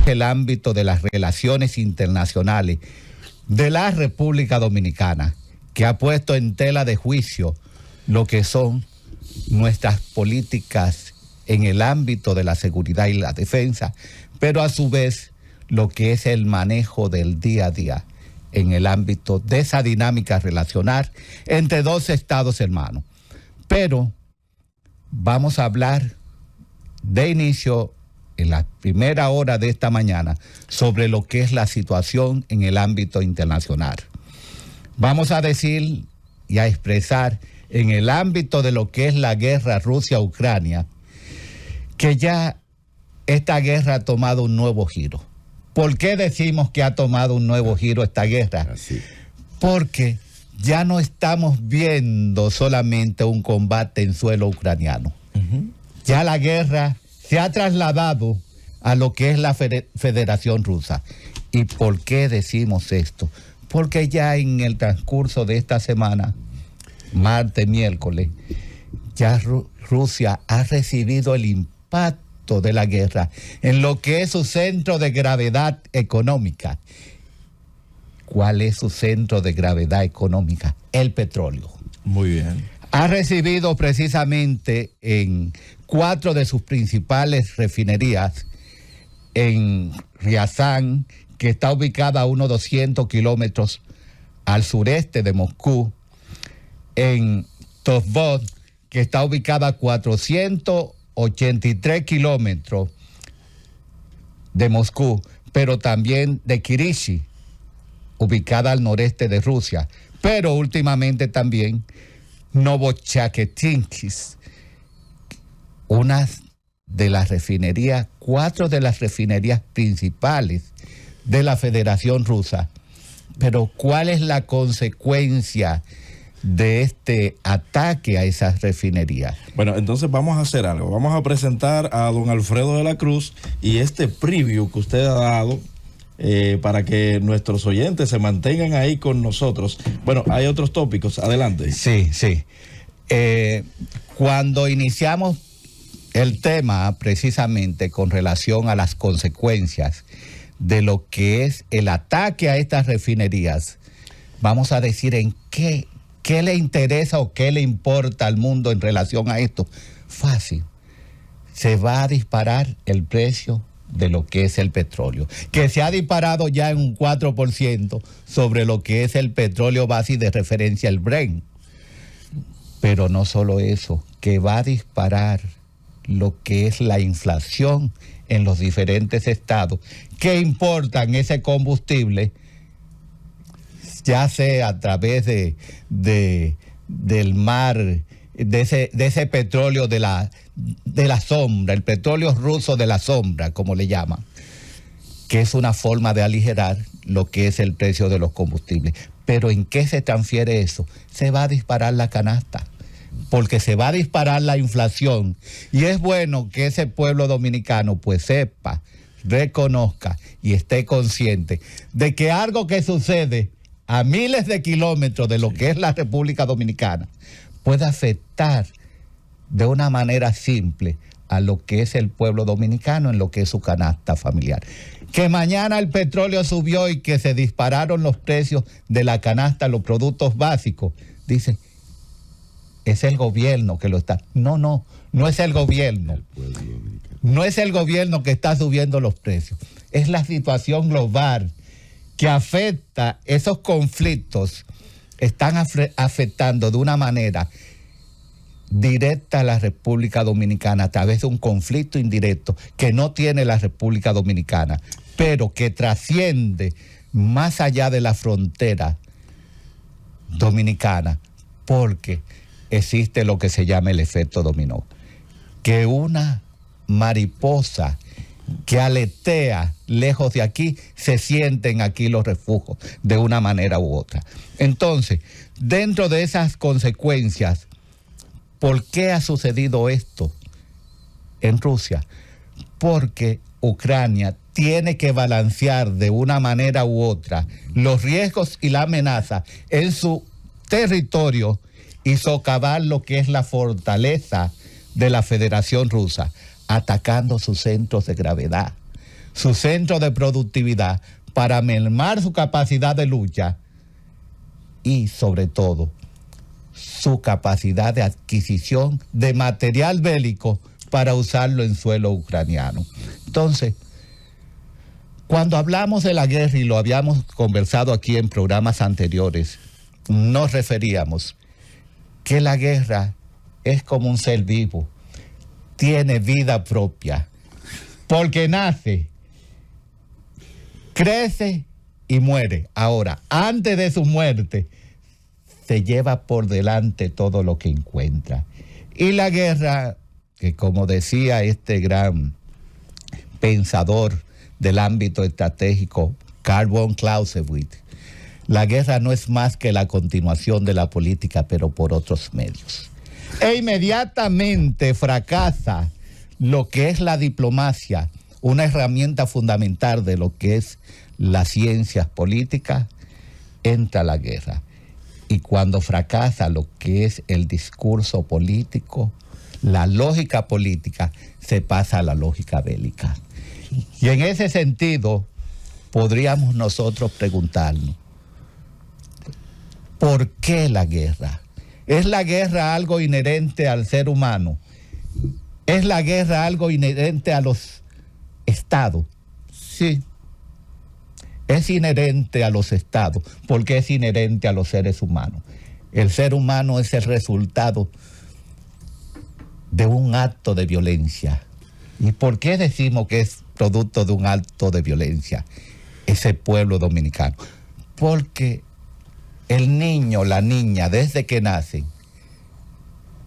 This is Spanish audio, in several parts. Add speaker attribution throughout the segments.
Speaker 1: el ámbito de las relaciones internacionales de la República Dominicana, que ha puesto en tela de juicio lo que son nuestras políticas en el ámbito de la seguridad y la defensa, pero a su vez lo que es el manejo del día a día en el ámbito de esa dinámica relacional entre dos estados hermanos. Pero vamos a hablar de inicio en la primera hora de esta mañana sobre lo que es la situación en el ámbito internacional. Vamos a decir y a expresar en el ámbito de lo que es la guerra Rusia-Ucrania, que ya esta guerra ha tomado un nuevo giro. ¿Por qué decimos que ha tomado un nuevo giro esta guerra?
Speaker 2: Así.
Speaker 1: Porque ya no estamos viendo solamente un combate en suelo ucraniano. Ya la guerra se ha trasladado a lo que es la Federación Rusa. ¿Y por qué decimos esto? Porque ya en el transcurso de esta semana, martes, miércoles, ya Rusia ha recibido el impacto de la guerra en lo que es su centro de gravedad económica. ¿Cuál es su centro de gravedad económica? El petróleo.
Speaker 2: Muy bien.
Speaker 1: Ha recibido precisamente en 4 de sus principales refinerías, en Ryazán, que está ubicada a unos 200 kilómetros al sureste de Moscú, en Tovod, que está ubicada a 483 kilómetros de Moscú, pero también de Kirishi, ubicada al noreste de Rusia, pero últimamente también Novochaketinskis, una de las refinerías, 4 de las refinerías principales de la Federación Rusa. Pero ¿cuál es la consecuencia de este ataque a esas refinerías?
Speaker 2: Bueno, entonces vamos a hacer algo. Vamos a presentar a don Alfredo de la Cruz y este preview que usted ha dado para que nuestros oyentes se mantengan ahí con nosotros. Bueno, hay otros tópicos. Adelante.
Speaker 1: Sí. Cuando iniciamos el tema precisamente con relación a las consecuencias de lo que es el ataque a estas refinerías, vamos a decir en qué le interesa o qué le importa al mundo en relación a esto. Fácil. Se va a disparar el precio de lo que es el petróleo, que se ha disparado ya en un 4% sobre lo que es el petróleo base de referencia, el Brent. Pero no solo eso, que va a disparar lo que es la inflación en los diferentes estados que importan ese combustible, ya sea a través del mar, de ese petróleo de la sombra, el petróleo ruso de la sombra, como le llaman, que es una forma de aligerar lo que es el precio de los combustibles. Pero ¿en qué se transfiere eso? Se va a disparar la canasta, porque se va a disparar la inflación, y es bueno que ese pueblo dominicano pues sepa, reconozca y esté consciente de que algo que sucede a miles de kilómetros de lo que es la República Dominicana puede afectar de una manera simple a lo que es el pueblo dominicano en lo que es su canasta familiar. Que mañana el petróleo subió y que se dispararon los precios de la canasta, los productos básicos, dice, es el gobierno que lo está. No es el gobierno. No es el gobierno que está subiendo los precios. Es la situación global que afecta, esos conflictos están afectando de una manera directa a la República Dominicana a través de un conflicto indirecto que no tiene la República Dominicana, pero que trasciende más allá de la frontera dominicana, porque existe lo que se llama el efecto dominó, que una mariposa que aletea lejos de aquí, se sienten aquí los refugios de una manera u otra. Entonces, dentro de esas consecuencias, ¿por qué ha sucedido esto en Rusia? Porque Ucrania tiene que balancear de una manera u otra los riesgos y la amenaza en su territorio y socavar lo que es la fortaleza de la Federación Rusa, atacando sus centros de gravedad, su centro de productividad, para mermar su capacidad de lucha y, sobre todo, su capacidad de adquisición de material bélico para usarlo en suelo ucraniano. Entonces, cuando hablamos de la guerra, y lo habíamos conversado aquí en programas anteriores, nos referíamos que la guerra es como un ser vivo, tiene vida propia, porque nace, crece y muere. Ahora, antes de su muerte, se lleva por delante todo lo que encuentra. Y la guerra, que como decía este gran pensador del ámbito estratégico, Carl von Clausewitz, la guerra no es más que la continuación de la política, pero por otros medios. E inmediatamente fracasa lo que es la diplomacia, una herramienta fundamental de lo que es las ciencias políticas, entra la guerra. Y cuando fracasa lo que es el discurso político, la lógica política, se pasa a la lógica bélica. Y en ese sentido, podríamos nosotros preguntarnos, ¿por qué la guerra? ¿Es la guerra algo inherente al ser humano? ¿Es la guerra algo inherente a los estados? Sí. Es inherente a los estados, porque es inherente a los seres humanos. El ser humano es el resultado de un acto de violencia. ¿Y por qué decimos que es producto de un acto de violencia ese pueblo dominicano? Porque el niño, la niña, desde que nacen,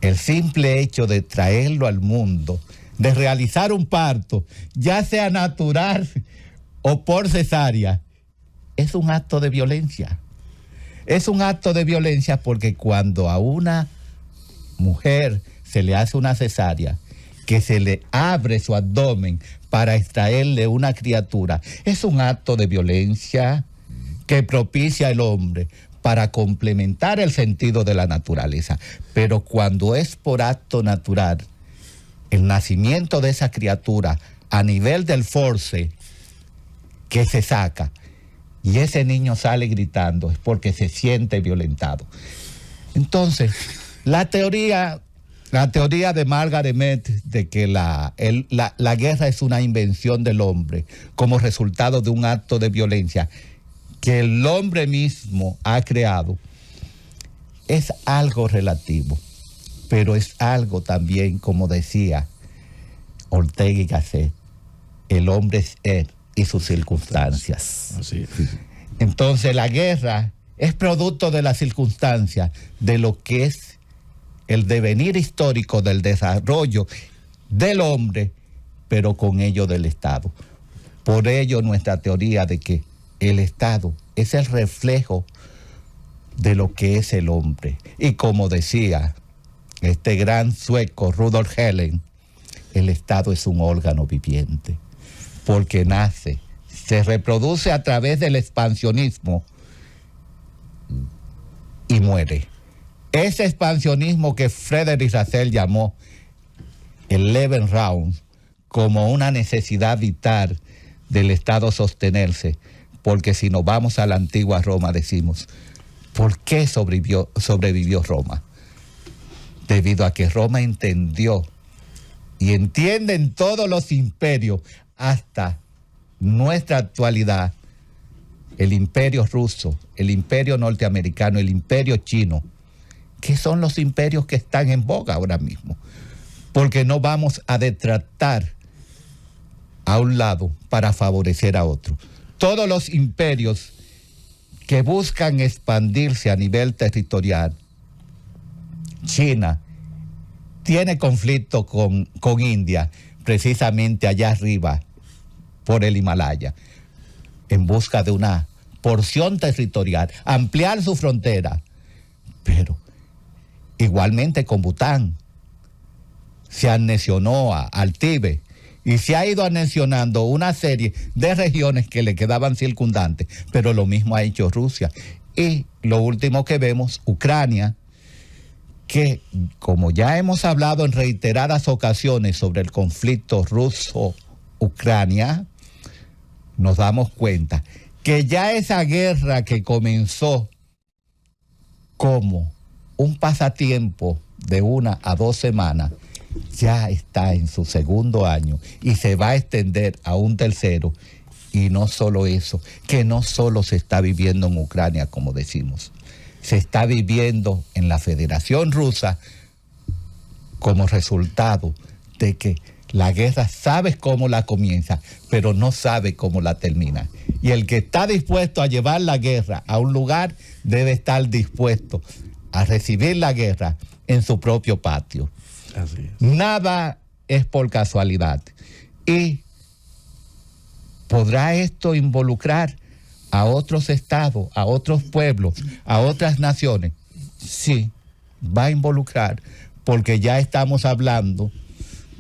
Speaker 1: el simple hecho de traerlo al mundo, de realizar un parto, ya sea natural o por cesárea, es un acto de violencia. Es un acto de violencia porque cuando a una mujer se le hace una cesárea, que se le abre su abdomen para extraerle una criatura, es un acto de violencia que propicia el hombre para complementar el sentido de la naturaleza. Pero cuando es por acto natural, el nacimiento de esa criatura a nivel del force que se saca, y ese niño sale gritando, es porque se siente violentado. Entonces, la teoría de Margaret Mead de que la guerra es una invención del hombre como resultado de un acto de violencia que el hombre mismo ha creado, es algo relativo, pero es algo también, como decía Ortega y Gasset, el hombre es él y sus circunstancias.
Speaker 2: Así es.
Speaker 1: Entonces la guerra es producto de las circunstancias, de lo que es el devenir histórico del desarrollo del hombre, pero con ello del Estado. Por ello nuestra teoría de que el Estado es el reflejo de lo que es el hombre. Y como decía este gran sueco Rudolf Helen, el Estado es un órgano viviente, porque nace, se reproduce a través del expansionismo y muere. Ese expansionismo que Frederick Russell llamó el Lebensraum, como una necesidad vital del Estado sostenerse, porque si nos vamos a la antigua Roma decimos, ¿por qué sobrevivió Roma? Debido a que Roma entendió y entienden todos los imperios hasta nuestra actualidad, el imperio ruso, el imperio norteamericano, el imperio chino, que son los imperios que están en boga ahora mismo, porque no vamos a detratar a un lado para favorecer a otro. Todos los imperios que buscan expandirse a nivel territorial, China tiene conflicto con India, precisamente allá arriba, por el Himalaya, en busca de una porción territorial, ampliar su frontera. Pero igualmente con Bután se anexionó al Tíbet y se ha ido anexionando una serie de regiones que le quedaban circundantes, pero lo mismo ha hecho Rusia. Y lo último que vemos, Ucrania, que como ya hemos hablado en reiteradas ocasiones sobre el conflicto ruso-Ucrania, nos damos cuenta que ya esa guerra que comenzó como un pasatiempo de 1 a 2 semanas, ya está en su segundo año y se va a extender a un tercero. Y no solo eso, que no solo se está viviendo en Ucrania, como decimos, se está viviendo en la Federación Rusa como resultado de que la guerra sabes cómo la comienza, pero no sabe cómo la termina. Y el que está dispuesto a llevar la guerra a un lugar debe estar dispuesto a recibir la guerra en su propio patio.
Speaker 2: Así es.
Speaker 1: Nada es por casualidad. Y ¿podrá esto involucrar a otros estados, a otros pueblos, a otras naciones? Sí, va a involucrar, porque ya estamos hablando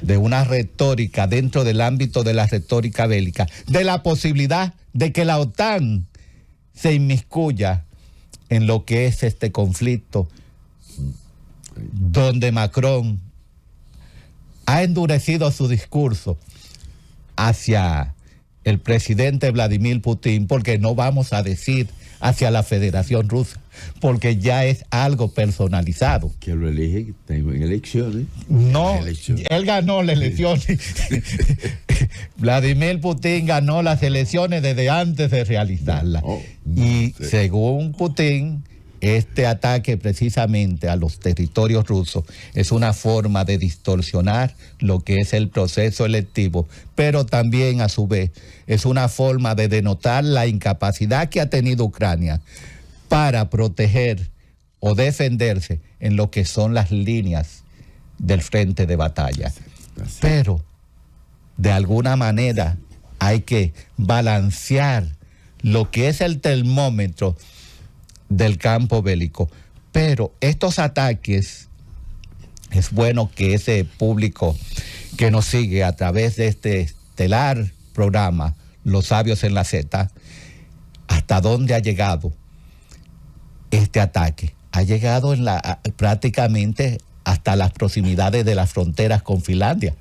Speaker 1: de una retórica dentro del ámbito de la retórica bélica, de la posibilidad de que la OTAN se inmiscuya en lo que es este conflicto, donde Macron ha endurecido su discurso hacia el presidente Vladimir Putin, porque no vamos a decir hacia la Federación Rusa, porque ya es algo personalizado.
Speaker 3: Que lo elige, tengo en elecciones.
Speaker 1: No, él ganó las elecciones. Vladimir Putin ganó las elecciones desde antes de realizarlas. Y según Putin, este ataque precisamente a los territorios rusos es una forma de distorsionar lo que es el proceso electivo, pero también a su vez es una forma de denotar la incapacidad que ha tenido Ucrania para proteger o defenderse en lo que son las líneas del frente de batalla. Pero de alguna manera hay que balancear lo que es el termómetro del campo bélico. Pero estos ataques, es bueno que ese público que nos sigue a través de este estelar programa, Los Sabios en la Z, hasta dónde ha llegado este ataque. Ha llegado prácticamente hasta las proximidades de las fronteras con Finlandia.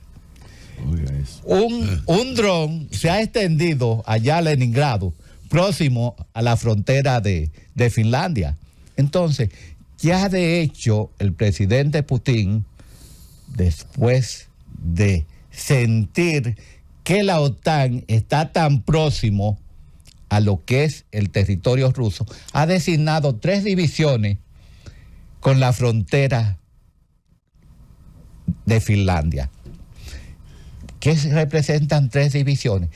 Speaker 1: Un dron se ha extendido allá a Leningrado, próximo a la frontera de Finlandia. Entonces, ya de hecho, el presidente Putin, después de sentir que la OTAN está tan próximo a lo que es el territorio ruso, ha designado 3 divisiones con la frontera de Finlandia. ¿Qué representan 3 divisiones?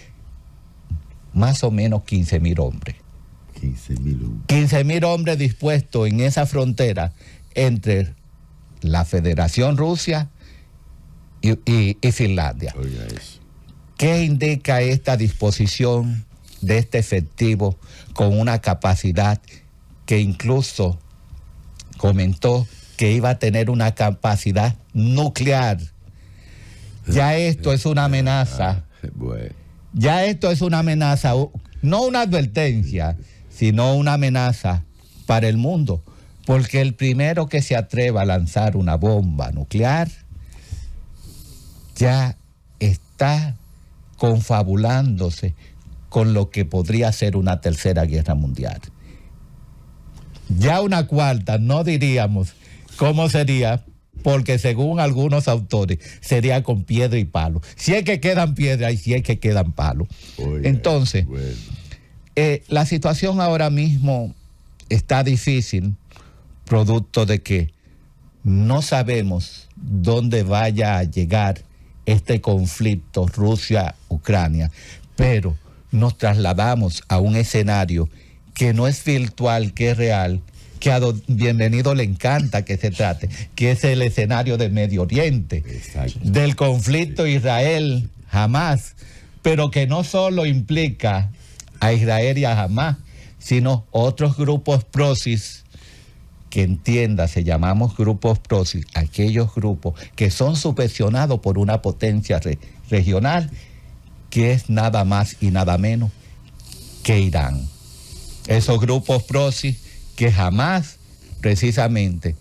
Speaker 1: Más o menos 15,000 hombres. 15,000 hombres dispuestos en esa frontera entre la Federación Rusia y Finlandia. ¿Qué indica esta disposición de este efectivo con una capacidad que incluso comentó que iba a tener una capacidad nuclear? Ya esto es una amenaza. Ya esto es una amenaza, no una advertencia, sino una amenaza para el mundo, porque el primero que se atreva a lanzar una bomba nuclear ya está confabulándose con lo que podría ser una tercera guerra mundial. Ya una cuarta, no diríamos cómo sería, porque según algunos autores sería con piedra y palo. Si es que quedan piedras y si es que quedan palos. Entonces, la situación ahora mismo está difícil, producto de que no sabemos dónde vaya a llegar este conflicto Rusia-Ucrania, pero nos trasladamos a un escenario que no es virtual, que es real, que a don Bienvenido le encanta que se trate, que es el escenario de Medio Oriente, del conflicto Israel-Hamás, pero que no solo implica a Israel y a Hamás, sino otros grupos proxys, que entiéndase, llamamos grupos proxys, aquellos grupos que son subvencionados por una potencia regional, que es nada más y nada menos que Irán. Esos grupos proxys que jamás, precisamente,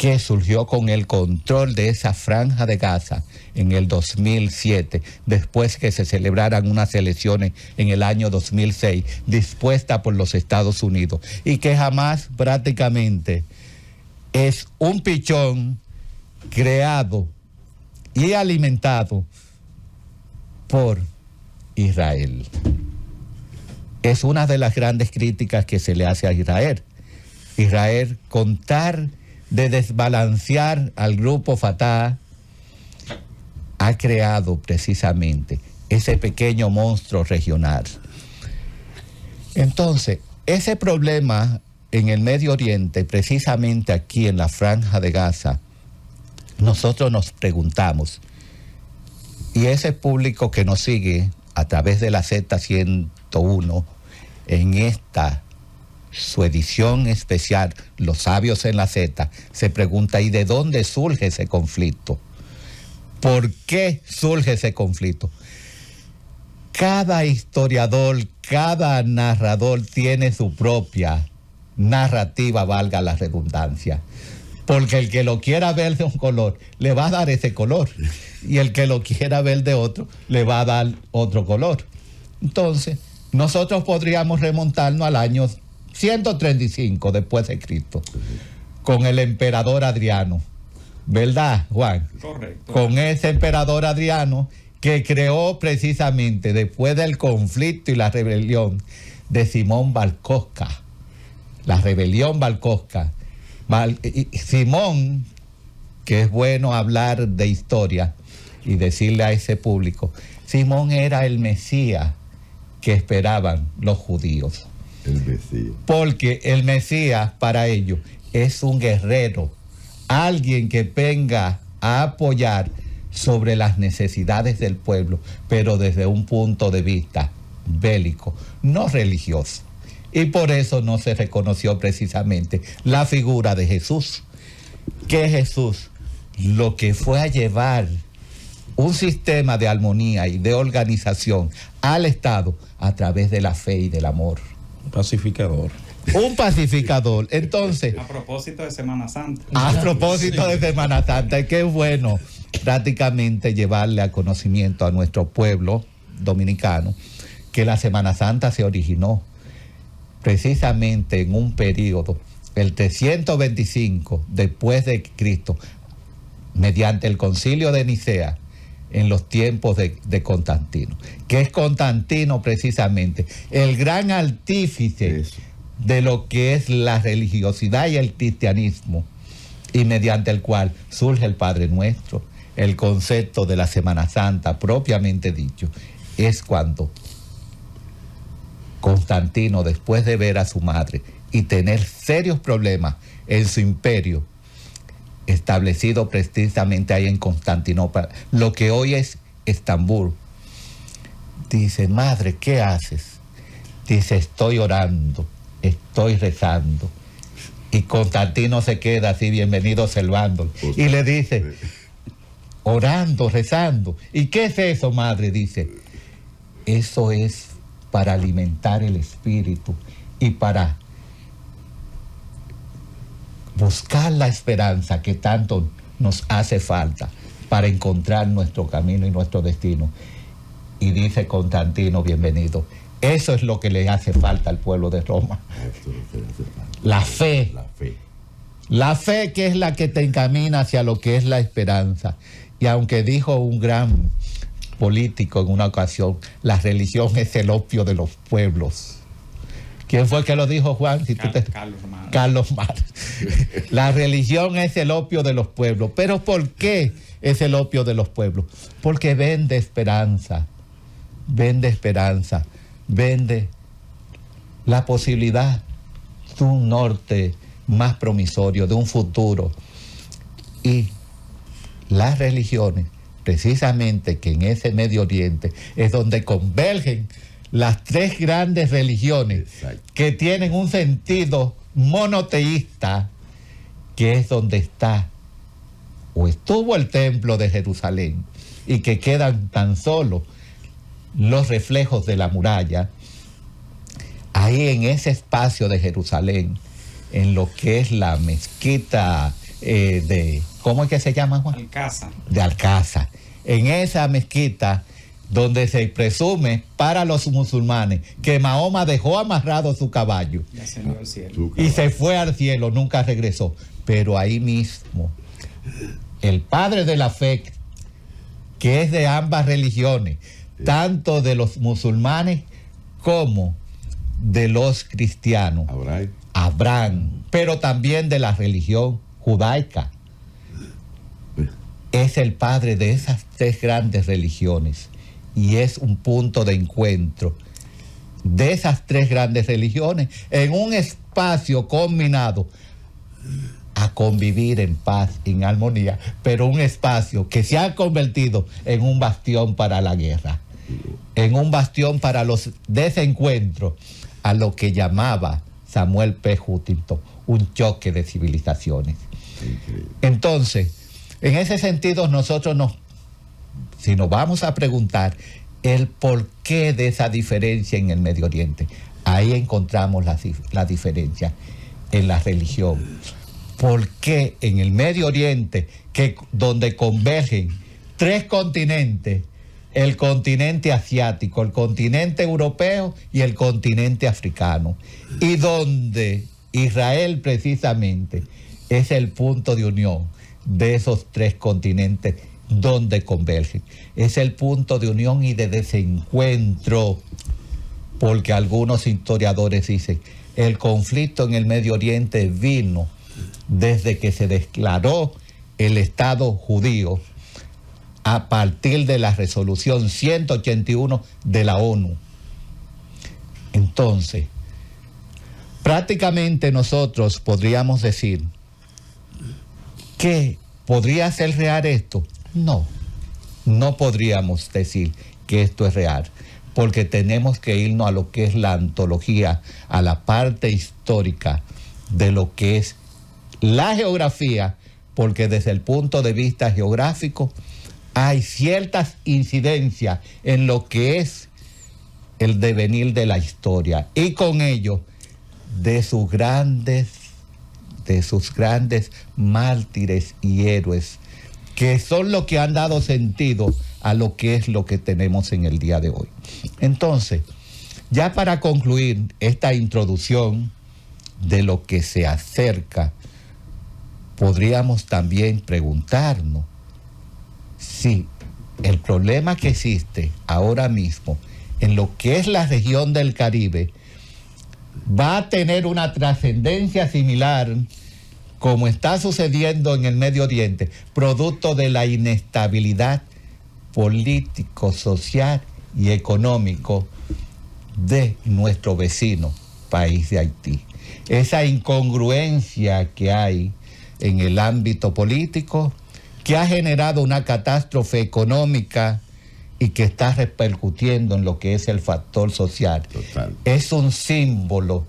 Speaker 1: que surgió con el control de esa franja de Gaza en el 2007, después que se celebraran unas elecciones en el año 2006, dispuestas por los Estados Unidos, y que Hamás prácticamente es un pichón creado y alimentado por Israel. Es una de las grandes críticas que se le hace a Israel. Israel, contar de desbalancear al grupo Fatah, ha creado precisamente ese pequeño monstruo regional. Entonces, ese problema en el Medio Oriente, precisamente aquí en la Franja de Gaza, nosotros nos preguntamos, y ese público que nos sigue a través de la Z101 en esta su edición especial, Los Sabios en la Z, se pregunta, ¿y de dónde surge ese conflicto? ¿Por qué surge ese conflicto? Cada historiador, cada narrador tiene su propia narrativa, valga la redundancia, porque el que lo quiera ver de un color, le va a dar ese color, y el que lo quiera ver de otro, le va a dar otro color. Entonces, nosotros podríamos remontarnos al año 135 después de Cristo, con el emperador Adriano, ¿verdad, Juan?
Speaker 4: Correcto.
Speaker 1: Con ese emperador Adriano que creó precisamente después del conflicto y la rebelión de Simón Bar Kokhba, la rebelión Bar Kokhba. Simón, que es bueno hablar de historia y decirle a ese público, Simón era el Mesías que esperaban los judíos.
Speaker 3: El Mesías.
Speaker 1: Porque el Mesías para ellos es un guerrero, alguien que venga a apoyar sobre las necesidades del pueblo, pero desde un punto de vista bélico, no religioso. Y por eso no se reconoció precisamente la figura de Jesús, que Jesús lo que fue a llevar un sistema de armonía y de organización al Estado a través de la fe y del amor.
Speaker 2: Pacificador.
Speaker 1: Un pacificador. Entonces,
Speaker 4: A propósito de Semana Santa.
Speaker 1: a propósito de Semana Santa, qué bueno prácticamente llevarle a conocimiento a nuestro pueblo dominicano que la Semana Santa se originó precisamente en un periodo, el 325 después de Cristo, mediante el Concilio de Nicea, en los tiempos de Constantino, que es Constantino precisamente el gran artífice
Speaker 3: Eso.
Speaker 1: de lo que es la religiosidad y el cristianismo, y mediante el cual surge el Padre Nuestro, el concepto de la Semana Santa propiamente dicho, es cuando Constantino, después de ver a su madre y tener serios problemas en su imperio, establecido precisamente ahí en Constantinopla, lo que hoy es Estambul, dice, madre, ¿qué haces? Dice, estoy orando, estoy rezando. Y Constantino se queda así, bienvenido, observándolo, y le dice, orando, rezando. ¿Y qué es eso, madre? Dice, eso es para alimentar el espíritu y para buscar la esperanza que tanto nos hace falta para encontrar nuestro camino y nuestro destino. Y dice Constantino, bienvenido, eso es lo que le hace falta al pueblo de Roma.
Speaker 3: Esto es lo que le hace falta.
Speaker 1: La fe.
Speaker 3: La fe.
Speaker 1: La fe, que es la que te encamina hacia lo que es la esperanza. Y aunque dijo un gran político en una ocasión, la religión es el opio de los pueblos. ¿Quién fue que lo dijo, Juan? Si tú te...
Speaker 4: Carlos Marx.
Speaker 1: Carlos Marx. La religión es el opio de los pueblos. ¿Pero por qué es el opio de los pueblos? Porque vende esperanza, vende la posibilidad de un norte más promisorio, de un futuro. Y las religiones, precisamente que en ese Medio Oriente es donde convergen las tres grandes religiones.
Speaker 3: Exacto.
Speaker 1: Que tienen un sentido monoteísta, que es donde está o estuvo el templo de Jerusalén, y que quedan tan solo los reflejos de la muralla. Ahí en ese espacio de Jerusalén, en lo que es la mezquita ¿cómo es que se llama, Juan?
Speaker 4: Alcázar.
Speaker 1: De Alcázar. En esa mezquita donde se presume para los musulmanes que Mahoma dejó amarrado su caballo
Speaker 4: Y ascendió al cielo.
Speaker 1: y se fue al cielo, nunca regresó. Pero ahí mismo, el padre de la fe, que es de ambas religiones, tanto de los musulmanes como de los cristianos, Abraham, pero también de la religión judaica, es el padre de esas tres grandes religiones y es un punto de encuentro de esas tres grandes religiones en un espacio combinado a convivir en paz, en armonía, pero un espacio que se ha convertido en un bastión para la guerra, en un bastión para los desencuentros, a lo que llamaba Samuel P. Huntington un choque de civilizaciones. Entonces, en ese sentido, si nos vamos a preguntar el porqué de esa diferencia en el Medio Oriente, ahí encontramos la diferencia en la religión. ¿Por qué en el Medio Oriente, donde convergen tres continentes, el continente asiático, el continente europeo y el continente africano, y donde Israel precisamente es el punto de unión de esos tres continentes donde convergen? Es el punto de unión y de desencuentro, porque algunos historiadores dicen el conflicto en el Medio Oriente vino desde que se declaró el Estado judío a partir de la resolución 181 de la ONU. Entonces, prácticamente nosotros podríamos decir que ¿podría ser real esto? No, no podríamos decir que esto es real, porque tenemos que irnos a lo que es la antología, a la parte histórica de lo que es la geografía, porque desde el punto de vista geográfico hay ciertas incidencias en lo que es el devenir de la historia y con ello de sus grandes mártires y héroes, que son los que han dado sentido a lo que es lo que tenemos en el día de hoy. Entonces, ya para concluir esta introducción de lo que se acerca, podríamos también preguntarnos si el problema que existe ahora mismo en lo que es la región del Caribe va a tener una trascendencia similar como está sucediendo en el Medio Oriente, producto de la inestabilidad político, social y económico de nuestro vecino país de Haití. Esa incongruencia que hay en el ámbito político, que ha generado una catástrofe económica y que está repercutiendo en lo que es el factor social.
Speaker 3: Total.
Speaker 1: Es un símbolo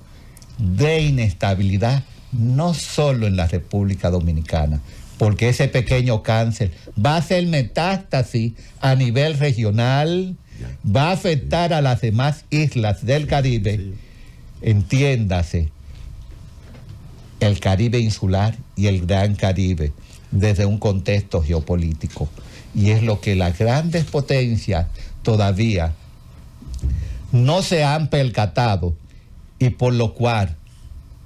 Speaker 1: de inestabilidad, no solo en la República Dominicana, porque ese pequeño cáncer va a hacer metástasis a nivel regional, va a afectar a las demás islas del Caribe, entiéndase, el Caribe insular y el Gran Caribe, desde un contexto geopolítico. Y es lo que las grandes potencias todavía no se han percatado y por lo cual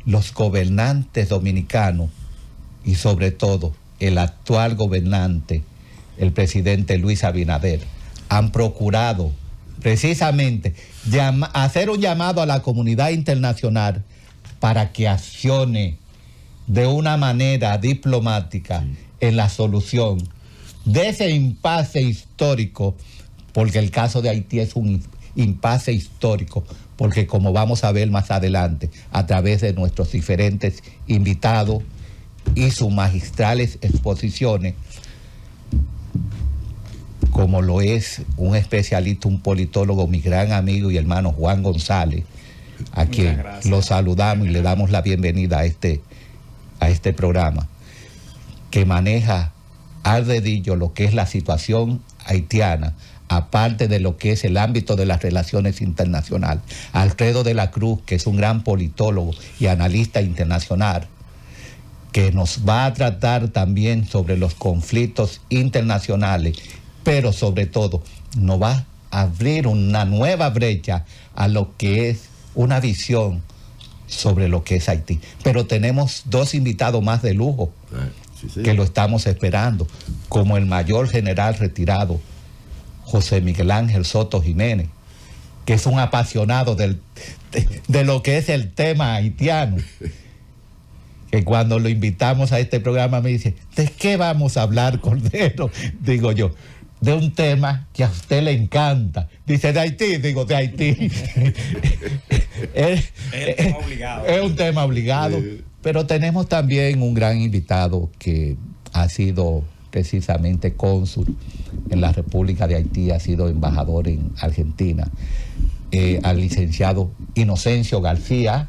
Speaker 1: los gobernantes dominicanos y sobre todo el actual gobernante, el presidente Luis Abinader, han procurado precisamente hacer un llamado a la comunidad internacional para que accione de una manera diplomática en la solución de ese impasse histórico, porque el caso de Haití es un impasse histórico, porque como vamos a ver más adelante, a través de nuestros diferentes invitados y sus magistrales exposiciones, como lo es un especialista, un politólogo, mi gran amigo y hermano Juan González, a quien lo saludamos y le damos la bienvenida a este programa, que maneja al dedillo lo que es la situación haitiana, aparte de lo que es el ámbito de las relaciones internacionales. Alfredo de la Cruz, que es un gran politólogo y analista internacional, que nos va a tratar también sobre los conflictos internacionales, pero sobre todo nos va a abrir una nueva brecha a lo que es una visión sobre lo que es Haití. Pero tenemos dos invitados más de lujo que lo estamos esperando, como el mayor general retirado José Miguel Ángel Soto Jiménez, que es un apasionado de lo que es el tema haitiano, que cuando lo invitamos a este programa me dice, ¿de qué vamos a hablar, Cordero? Digo yo, de un tema que a usted le encanta. Dice, de Haití, digo, de Haití. Es un tema obligado. Pero tenemos también un gran invitado que ha sido precisamente cónsul en la República de Haití, ha sido embajador en Argentina, al licenciado Inocencio García,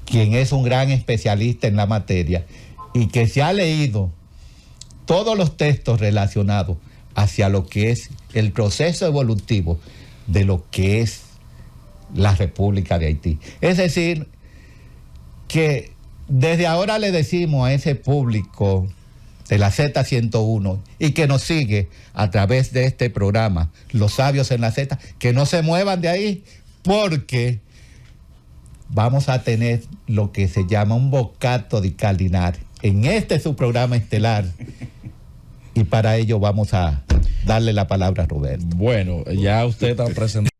Speaker 1: quien es un gran especialista en la materia y que se ha leído todos los textos relacionados hacia lo que es el proceso evolutivo de lo que es la República de Haití. Es decir, que desde ahora le decimos a ese público de la Z101 y que nos sigue a través de este programa, Los Sabios en la Z, que no se muevan de ahí, porque vamos a tener lo que se llama un bocato di Cardinal en este su programa estelar. Y para ello vamos a darle la palabra a Roberto.
Speaker 2: Bueno, ya usted está presentando.